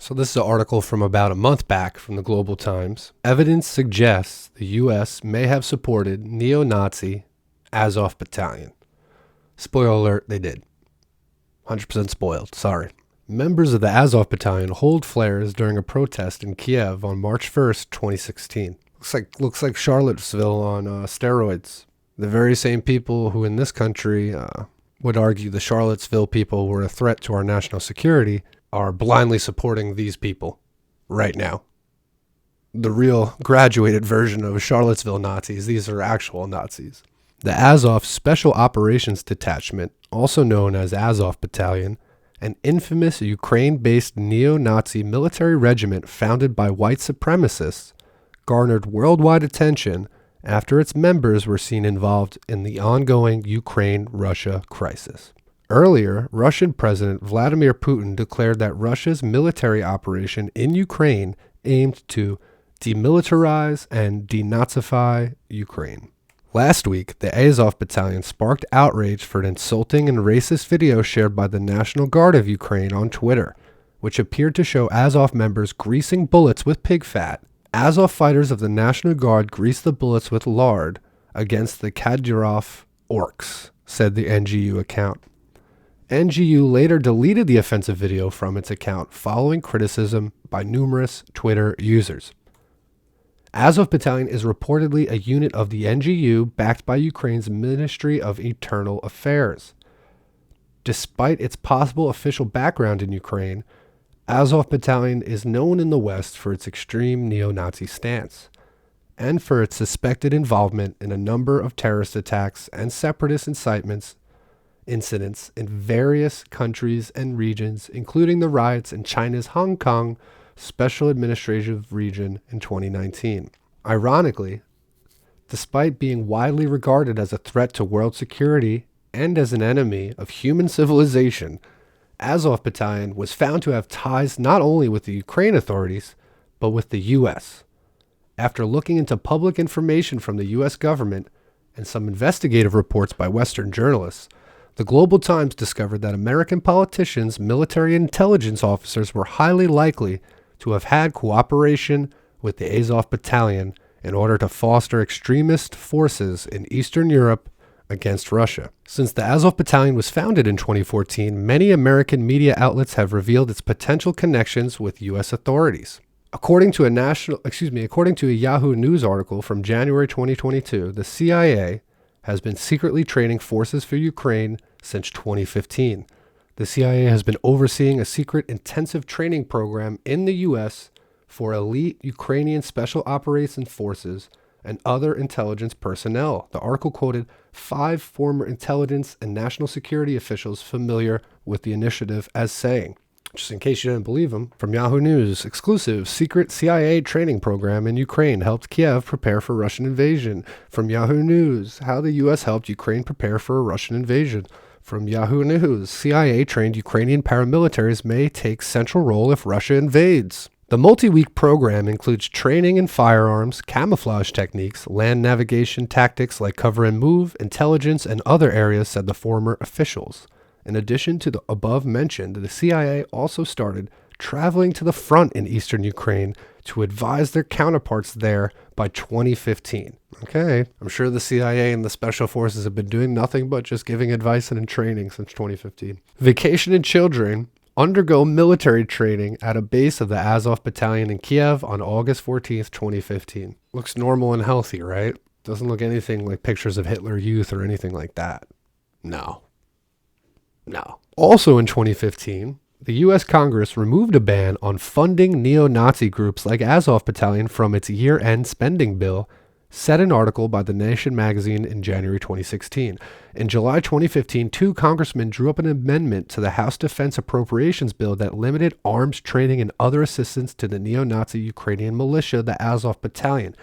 So this is an article from about a month back from the Global Times. Evidence suggests the U.S. may have supported neo-Nazi AZOV Battalion. Spoiler alert, they did. 100% spoiled, sorry. Members of the AZOV Battalion hold flares during a protest in Kiev on March 1st, 2016. Looks like Charlottesville on steroids. The very same people who in this country would argue the Charlottesville people were a threat to our national security are blindly supporting these people right now. The real graduated version of Charlottesville Nazis, these are actual Nazis. The Azov Special Operations Detachment, also known as AZOV Battalion, an infamous Ukraine-based neo-Nazi military regiment founded by white supremacists, garnered worldwide attention after its members were seen involved in the ongoing Ukraine-Russia crisis. Earlier, Russian President Vladimir Putin declared that Russia's military operation in Ukraine aimed to demilitarize and denazify Ukraine. Last week, the Azov Battalion sparked outrage for an insulting and racist video shared by the National Guard of Ukraine on Twitter, which appeared to show Azov members greasing bullets with pig fat. Azov fighters of the National Guard greased the bullets with lard against the Kadyrov orcs, said the NGU account. NGU later deleted the offensive video from its account following criticism by numerous Twitter users. Azov Battalion is reportedly a unit of the NGU backed by Ukraine's Ministry of Internal Affairs. Despite its possible official background in Ukraine, Azov Battalion is known in the West for its extreme neo-Nazi stance and for its suspected involvement in a number of terrorist attacks and separatist incidents in various countries and regions, including the riots in China's Hong Kong Special Administrative Region in 2019. Ironically, despite being widely regarded as a threat to world security and as an enemy of human civilization, Azov Battalion was found to have ties not only with the Ukraine authorities, but with the U.S. After looking into public information from the U.S. government and some investigative reports by Western journalists, the Global Times discovered that American politicians, military intelligence officers were highly likely to have had cooperation with the Azov Battalion in order to foster extremist forces in Eastern Europe against Russia. Since the Azov Battalion was founded in 2014, many American media outlets have revealed its potential connections with U.S. authorities. According to a Yahoo News article from January 2022, the CIA has been secretly training forces for Ukraine since 2015. The CIA has been overseeing a secret intensive training program in the U.S. for elite Ukrainian special operations forces and other intelligence personnel. The article quoted 5 former intelligence and national security officials familiar with the initiative as saying, just in case you didn't believe them, from Yahoo News, exclusive secret CIA training program in Ukraine helped Kiev prepare for Russian invasion. From Yahoo News, how the U.S. helped Ukraine prepare for a Russian invasion. From Yahoo News, CIA trained Ukrainian paramilitaries may take central role if Russia invades. The multi-week program includes training in firearms, camouflage techniques, land navigation tactics like cover and move, intelligence, and other areas, said the former officials. In addition to the above mentioned, the CIA also started traveling to the front in eastern Ukraine to advise their counterparts there by 2015. Okay, I'm sure the CIA and the special forces have been doing nothing but just giving advice and training since 2015. Vacation and children undergo military training at a base of the Azov Battalion in Kiev on August 14th, 2015. Looks normal and healthy, right? Doesn't look anything like pictures of Hitler Youth or anything like that. No. Also in 2015, the U.S. Congress removed a ban on funding neo-Nazi groups like Azov Battalion from its year-end spending bill, said an article by The Nation magazine in January 2016. In July 2015, 2 congressmen drew up an amendment to the House Defense Appropriations Bill that limited arms training and other assistance to the neo-Nazi Ukrainian militia, the Azov Battalion.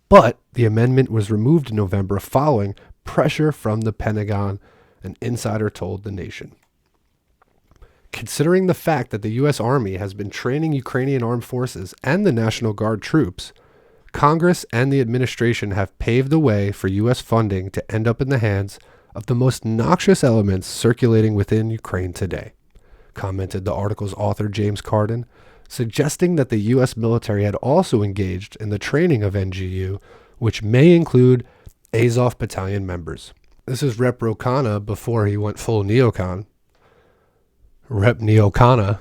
But the amendment was removed in November following pressure from the Pentagon, an insider told The Nation. Considering the fact that the U.S. Army has been training Ukrainian armed forces and the National Guard troops, Congress and the administration have paved the way for U.S. funding to end up in the hands of the most noxious elements circulating within Ukraine today, commented the article's author James Carden. suggesting that the U.S. military had also engaged in the training of NGU, which may include AZOV Battalion members. This is Rep Rokana before he went full neocon. Rep Neocana.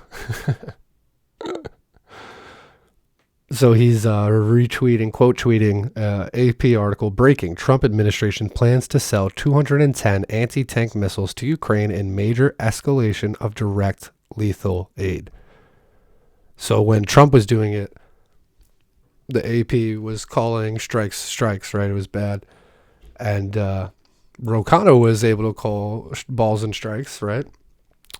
So he's retweeting, quote tweeting, AP article, breaking, Trump administration plans to sell 210 anti-tank missiles to Ukraine in major escalation of direct lethal aid. So when Trump was doing it, the AP was calling strikes, right? It was bad. And Rokano was able to call balls and strikes, right?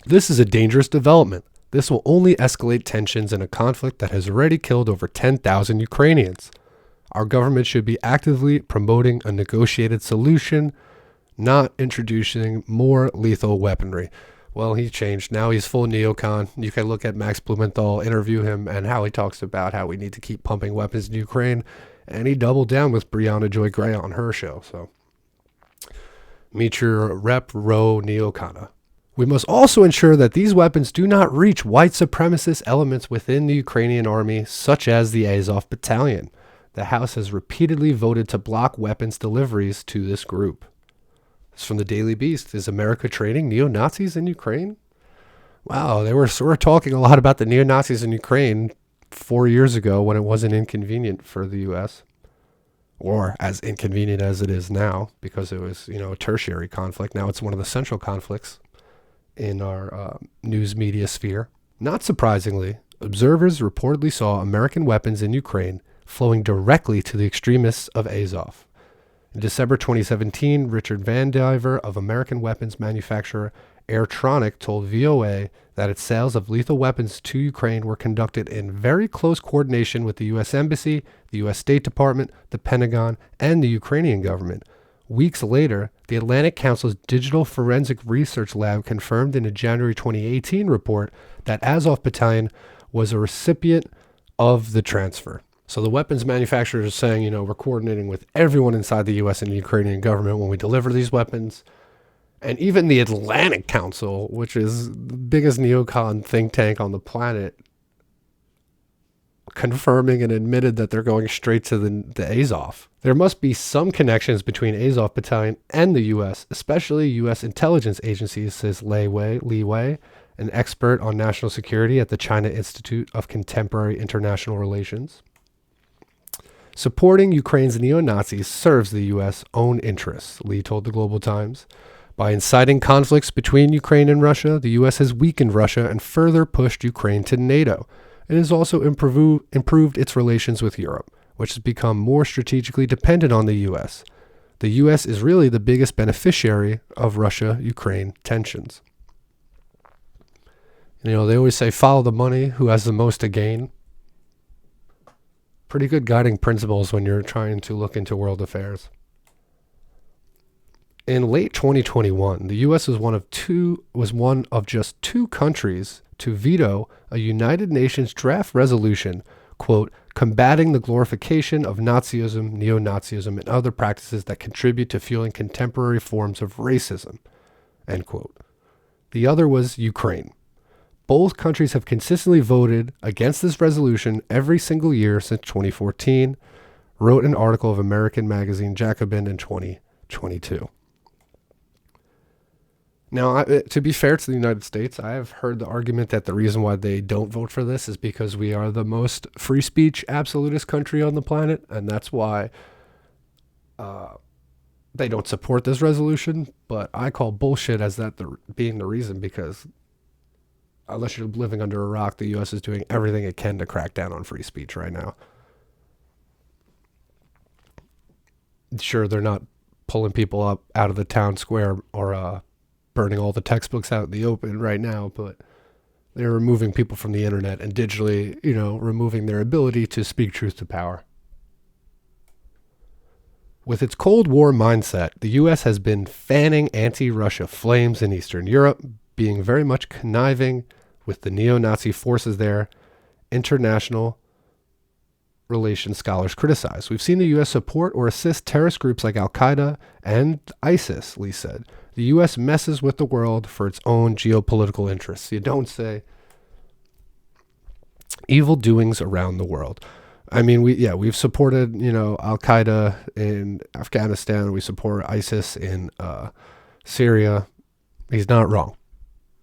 This is a dangerous development. This will only escalate tensions in a conflict that has already killed over 10,000 Ukrainians. Our government should be actively promoting a negotiated solution, not introducing more lethal weaponry. Well, he changed. Now he's full neocon. You can look at Max Blumenthal, interview him, and how he talks about how we need to keep pumping weapons in Ukraine. And he doubled down with Brianna Joy Gray on her show. So meet your Rep Ro Neocana. We must also ensure that these weapons do not reach white supremacist elements within the Ukrainian army, such as the Azov Battalion. The House has repeatedly voted to block weapons deliveries to this group. It's from the Daily Beast. Is America training neo-Nazis in Ukraine? Wow, they were sort of talking a lot about the neo-Nazis in Ukraine 4 years ago when it wasn't inconvenient for the U.S. Or as inconvenient as it is now, because it was, a tertiary conflict. Now it's one of the central conflicts in our news media sphere. Not surprisingly, observers reportedly saw American weapons in Ukraine flowing directly to the extremists of Azov. In December 2017, Richard Van Diver of American weapons manufacturer Airtronic told VOA that its sales of lethal weapons to Ukraine were conducted in very close coordination with the U.S. Embassy, the U.S. State Department, the Pentagon, and the Ukrainian government. Weeks later, the Atlantic Council's Digital Forensic Research Lab confirmed in a January 2018 report that Azov Battalion was a recipient of the transfer. So the weapons manufacturers are saying, we're coordinating with everyone inside the U.S. and the Ukrainian government when we deliver these weapons. And even the Atlantic Council, which is the biggest neocon think tank on the planet, confirming and admitted that they're going straight to the Azov. There must be some connections between Azov Battalion and the U.S., especially U.S. intelligence agencies, says Li Wei, an expert on national security at the China Institute of Contemporary International Relations. Supporting Ukraine's neo-Nazis serves the U.S. own interests, Lee told the Global Times. By inciting conflicts between Ukraine and Russia, the U.S. has weakened Russia and further pushed Ukraine to NATO. It has also improved its relations with Europe, which has become more strategically dependent on the U.S. The U.S. is really the biggest beneficiary of Russia-Ukraine tensions. They always say, follow the money, who has the most to gain. Pretty good guiding principles when you're trying to look into world affairs. In late 2021, the U.S. was one of just 2 countries to veto a United Nations draft resolution, quote, combating the glorification of Nazism, neo-Nazism, and other practices that contribute to fueling contemporary forms of racism, end quote. The other was Ukraine. Both countries have consistently voted against this resolution every single year since 2014, wrote an article of American magazine Jacobin in 2022. Now, to be fair to the United States, I have heard the argument that the reason why they don't vote for this is because we are the most free speech absolutist country on the planet, and that's why they don't support this resolution. But I call bullshit as that being the reason, because unless you're living under a rock, the U.S. is doing everything it can to crack down on free speech right now. Sure, they're not pulling people up out of the town square or burning all the textbooks out in the open right now, but they're removing people from the internet and digitally, removing their ability to speak truth to power. With its Cold War mindset, the U.S. has been fanning anti-Russia flames in Eastern Europe, being very much conniving with the neo-Nazi forces there. International relations scholars criticize. We've seen the U.S. support or assist terrorist groups like Al-Qaeda and ISIS, Lee said. The U.S. messes with the world for its own geopolitical interests. You don't say Evil doings around the world. I mean, we've supported, Al Qaeda in Afghanistan. We support ISIS in Syria. He's not wrong.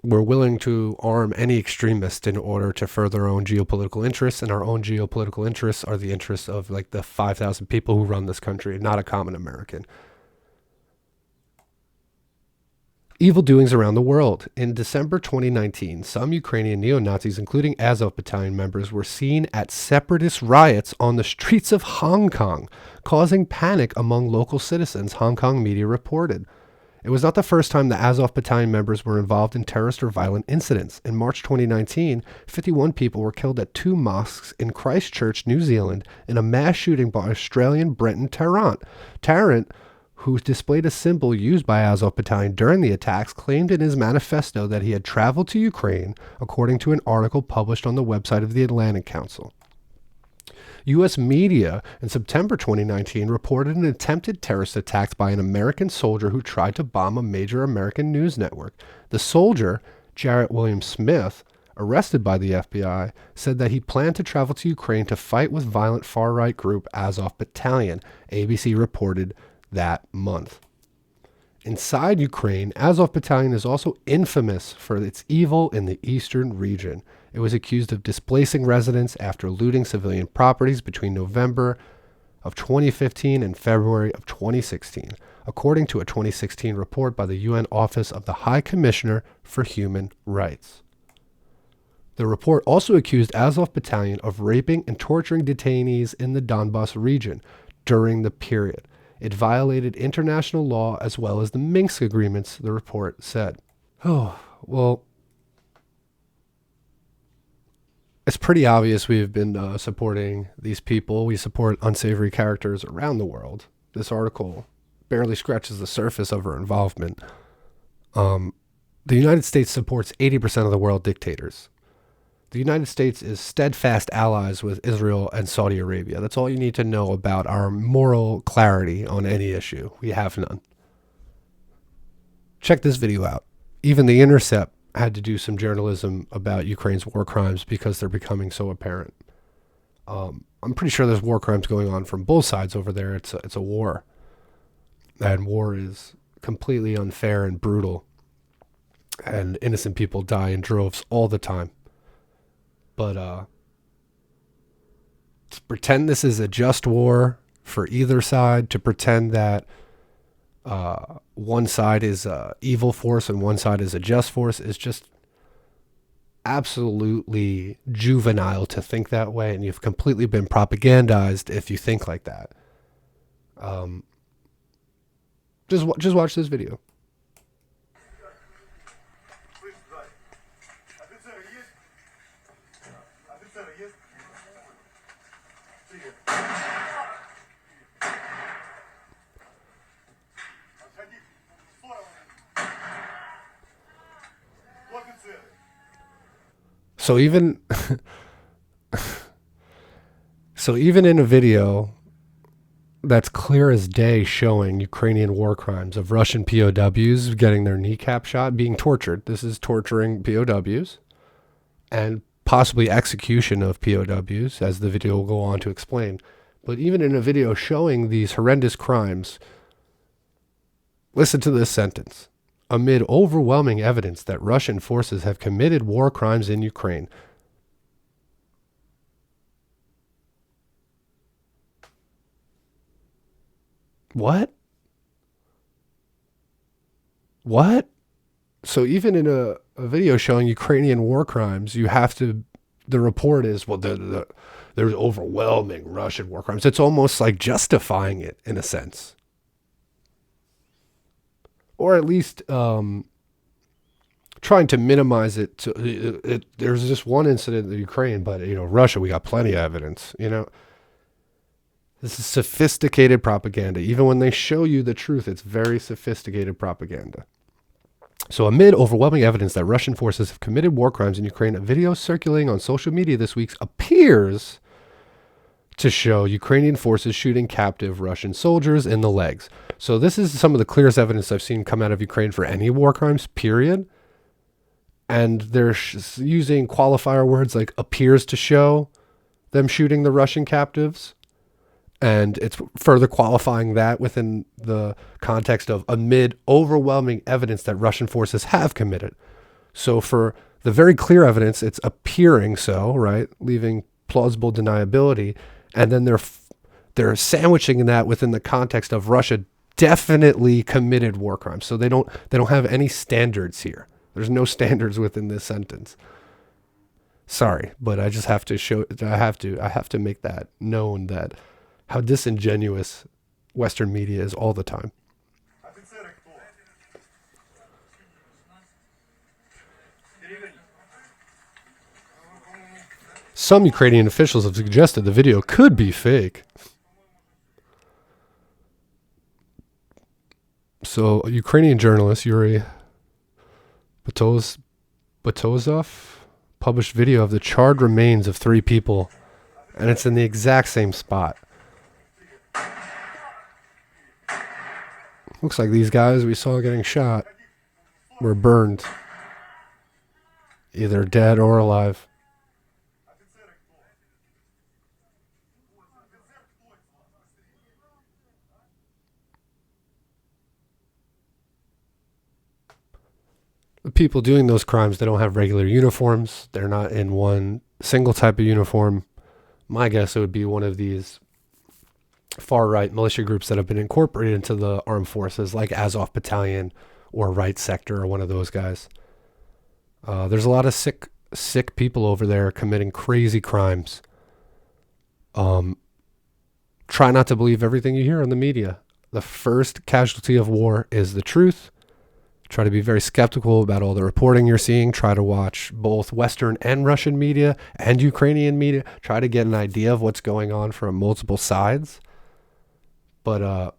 We're willing to arm any extremist in order to further our own geopolitical interests, and our own geopolitical interests are the interests of like the 5,000 people who run this country, not a common American. Evil doings around the world. In December 2019, some Ukrainian neo-Nazis, including AZOV Battalion members, were seen at separatist riots on the streets of Hong Kong, causing panic among local citizens, Hong Kong media reported. It was not the first time the AZOV Battalion members were involved in terrorist or violent incidents. In March 2019, 51 people were killed at 2 mosques in Christchurch, New Zealand, in a mass shooting by Australian Brenton Tarrant. Tarrant, who displayed a symbol used by AZOV Battalion during the attacks, claimed in his manifesto that he had traveled to Ukraine, according to an article published on the website of the Atlantic Council. U.S. media in September 2019 reported an attempted terrorist attack by an American soldier who tried to bomb a major American news network. The soldier, Jarrett William Smith, arrested by the FBI, said that he planned to travel to Ukraine to fight with violent far-right group AZOV Battalion, ABC reported that month. Inside Ukraine, AZOV Battalion is also infamous for its evil in the eastern region. It was accused of displacing residents after looting civilian properties between November of 2015 and February of 2016, according to a 2016 report by the UN Office of the High Commissioner for Human Rights. The report also accused AZOV Battalion of raping and torturing detainees in the Donbas region during the period. It violated international law as well as the Minsk agreements, the report said. Oh, well, it's pretty obvious we've been supporting these people. We support unsavory characters around the world. This article barely scratches the surface of our involvement. The United States supports 80% of the world dictators. The United States is steadfast allies with Israel and Saudi Arabia. That's all you need to know about our moral clarity on any issue. We have none. Check this video out. Even The Intercept had to do some journalism about Ukraine's war crimes because they're becoming so apparent. I'm pretty sure there's war crimes going on from both sides over there. It's a war. And war is completely unfair and brutal. And innocent people die in droves all the time. But to pretend this is a just war for either side, to pretend that one side is a evil force and one side is a just force, is just absolutely juvenile to think that way, and you've completely been propagandized if you think like that. Just watch this video. So even in a video that's clear as day showing Ukrainian war crimes of Russian POWs getting their kneecap shot, being tortured. This is torturing POWs and possibly execution of POWs, as the video will go on to explain. But even in a video showing these horrendous crimes, listen to this sentence. Amid overwhelming evidence that Russian forces have committed war crimes in Ukraine. What? So even in a video showing Ukrainian war crimes, you have to, the report is, well, there's overwhelming Russian war crimes. It's almost like justifying it in a sense. Or at least trying to minimize it. There's just one incident in Ukraine, but Russia, we got plenty of evidence. This is sophisticated propaganda. Even when they show you the truth, it's very sophisticated propaganda. So amid overwhelming evidence that Russian forces have committed war crimes in Ukraine, a video circulating on social media this week appears to show Ukrainian forces shooting captive Russian soldiers in the legs. So this is some of the clearest evidence I've seen come out of Ukraine for any war crimes, period. And they're using qualifier words like appears to show them shooting the Russian captives. And it's further qualifying that within the context of amid overwhelming evidence that Russian forces have committed. So for the very clear evidence, it's appearing so, right? Leaving plausible deniability. And then they're sandwiching that within the context of Russia definitely committed war crimes. So they don't have any standards here. There's no standards within this sentence. Sorry, but I just have to show, I have to make that known, that how disingenuous Western media is all the time. Some Ukrainian officials have suggested the video could be fake. So, a Ukrainian journalist, Yuri Batozov, published video of the charred remains of 3 people, and it's in the exact same spot. Looks like these guys we saw getting shot were burned, either dead or alive. The people doing those crimes, they don't have regular uniforms. They're not in one single type of uniform. My guess it would be one of these far-right militia groups that have been incorporated into the armed forces, like AZOV Battalion or Right Sector or one of those guys. There's a lot of sick people over there committing crazy crimes. Try not to believe everything you hear on the media. The first casualty of war is the truth. Try to be very skeptical about all the reporting you're seeing. Try to watch both Western and Russian media and Ukrainian media. Try to get an idea of what's going on from multiple sides. But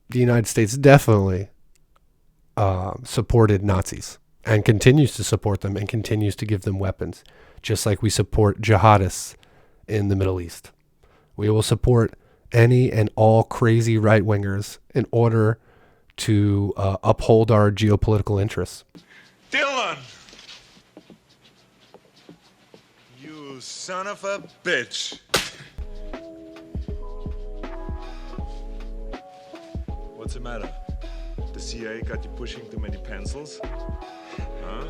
the United States definitely supported Nazis and continues to support them and continues to give them weapons, just like we support jihadists in the Middle East. We will support any and all crazy right-wingers in order to uphold our geopolitical interests. Dylan! You son of a bitch! What's the matter? The CIA got you pushing too many pencils? Huh?